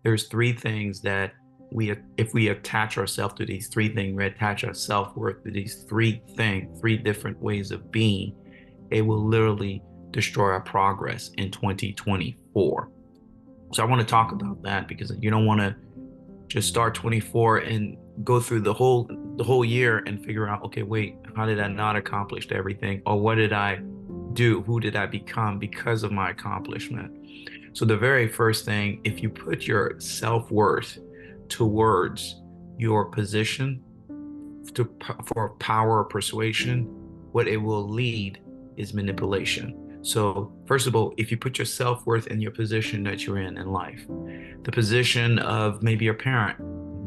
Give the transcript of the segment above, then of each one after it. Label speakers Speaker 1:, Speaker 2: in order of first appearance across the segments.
Speaker 1: there's three things that if we attach ourselves to these three things, we attach our self-worth to these three things, three different ways of being, it will literally destroy our progress in 2024. So I want to talk about that because you don't want to just start 24 and go through the whole year and figure out, okay, wait, how did I not accomplish everything? Or what did I do? Who did I become because of my accomplishment? So the very first thing, if you put your self-worth towards your position for power or persuasion, what it will lead is manipulation. So first of all, if you put your self-worth in your position that you're in life, the position of maybe a parent,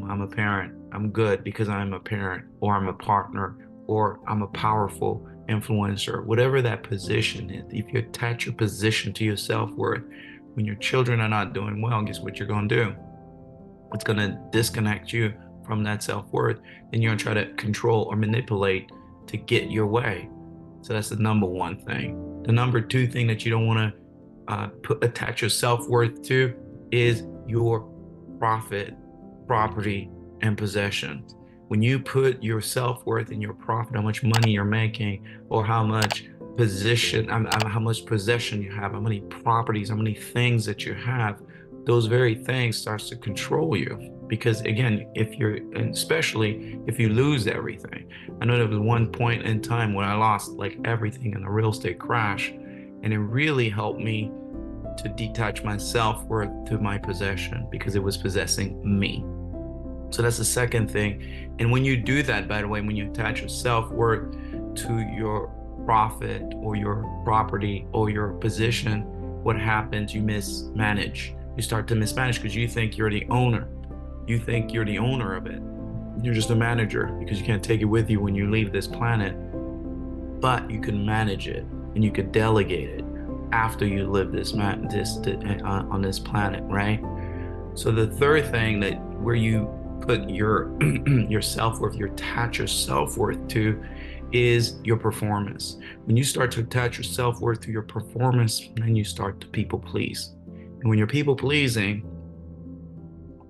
Speaker 1: I'm a parent, I'm good because I'm a parent, or I'm a partner, or I'm a powerful influencer, whatever that position is, if you attach your position to your self-worth, when your children are not doing well, guess what you're going to do? It's going to disconnect you from that self-worth, and you're going to try to control or manipulate to get your way. So that's the number one thing. The number two thing that you don't want to attach your self-worth to is your profit, property, and possessions. When you put your self-worth in your profit, how much money you're making, or how much how much possession you have, how many properties, how many things that you have, those very things starts to control you. Because again, and especially if you lose everything. I know there was one point in time when I lost like everything in a real estate crash, and it really helped me to detach my self-worth to my possession because it was possessing me. So that's the second thing. And when you do that, by the way, when you attach your self-worth to your profit or your property or your position, what happens? You mismanage. You start to mismanage because you think you're the owner. You think you're the owner of it. You're just a manager because you can't take it with you when you leave this planet. But you can manage it and you could delegate it after you live on this planet, right? So the third thing that where you put your your self-worth, you attach your self-worth to is your performance. When you start to attach your self-worth to your performance, then you start to people please. And when you're people pleasing,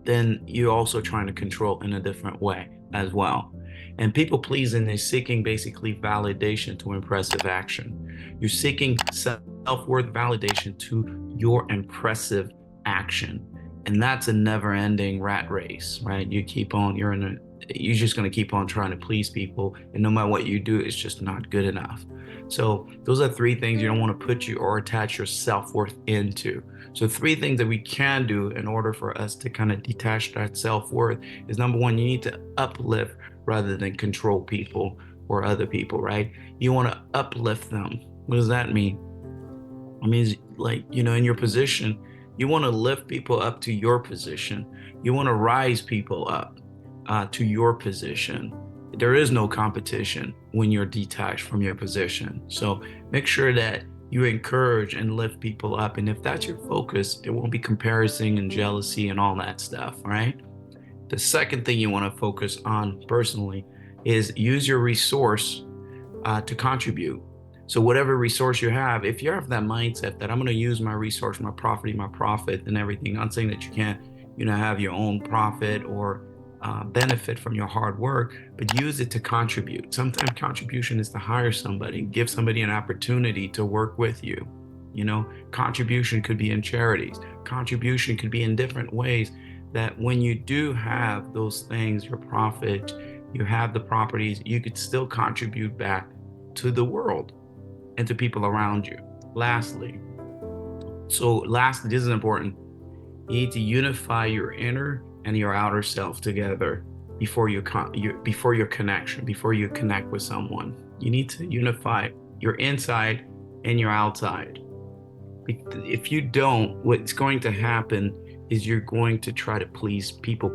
Speaker 1: then you're also trying to control in a different way as well. And people pleasing is seeking basically validation to impressive action. You're seeking self-worth validation to your impressive action. And that's a never-ending rat race, right? You're just going to keep on trying to please people. And no matter what you do, it's just not good enough. So those are three things you don't want to put you or attach your self-worth into. So three things that we can do in order for us to kind of detach that self-worth is number one, you need to uplift rather than control people or other people, right? You want to uplift them. What does that mean? It means like, in your position, you want to lift people up to your position. You want to rise people up to your position. There is no competition when you're detached from your position. So make sure that you encourage and lift people up. And if that's your focus, there won't be comparison and jealousy and all that stuff, right? The second thing you want to focus on personally is use your resource to contribute. So whatever resource you have, if you have that mindset that I'm going to use my resource, my property, my profit and everything, not saying that you can't, have your own profit or benefit from your hard work, but use it to contribute. Sometimes contribution is to hire somebody, give somebody an opportunity to work with you. Contribution could be in charities. Contribution could be in different ways that when you do have those things, your profit, you have the properties, you could still contribute back to the world and to people around you. Lastly, this is important. You need to unify your inner and your outer self together before you connect with someone. You need to unify your inside and your outside. If you don't, what's going to happen is you're going to try to please people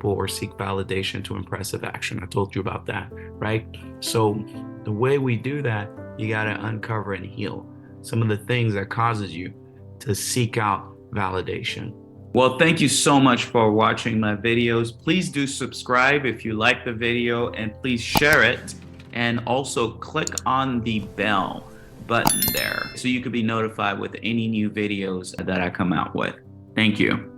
Speaker 1: or seek validation to impressive action. I told you about that, right? So the way we do that, you got to uncover and heal some of the things that causes you to seek out validation. Well, thank you so much for watching my videos. Please do subscribe if you like the video, and please share it, and also click on the bell button there so you can be notified with any new videos that I come out with. Thank you.